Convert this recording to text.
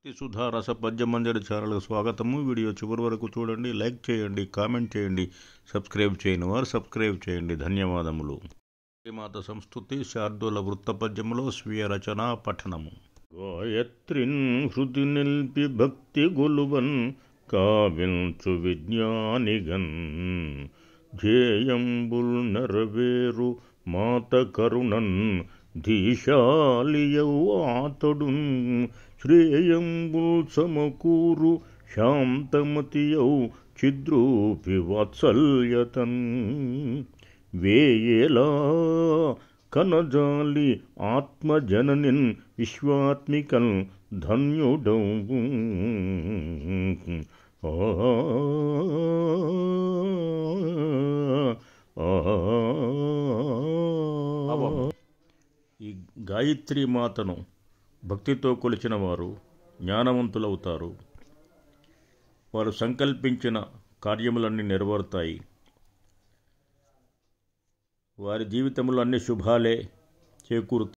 భక్తి సుధా రస పద్యమంజరి ఛానల్కు స్వాగతము. వీడియో చివరి వరకు చూడండి, లైక్ చేయండి, కామెంట్ చేయండి, సబ్స్క్రైబ్ చేయని వారు సబ్స్క్రైబ్ చేయండి. ధన్యవాదములు. శ్రీమాత సంస్తుతి శార్దూల వృత్త పద్యములో స్వీయ రచన పఠనము. గాయత్రిన్ హృది నిల్పి భక్తి గొలువన్ కావించు విజ్ఞానిగన్ ధ్యేయంబుల్ నెరవేరు మాత కరుణన్ ధీశాలియౌ ఆతడున్ శ్రేయంబుల్ సమకూరు శాంతమతియౌ చిద్రూపి వాత్సల్యతన్ వేయేలా కనజాలి ఆత్మజననిన్ విశ్వాత్మికన్ ధన్యుడౌ ఈ గాయత్రి మాతను భక్తితో కొలిచిన వారు జ్ఞానవంతులవుతారు. వారు సంకల్పించిన కార్యములన్నీ నెరవేరుతాయి. వారి జీవితంలో అన్ని శుభాలే చేకూరుతాయి.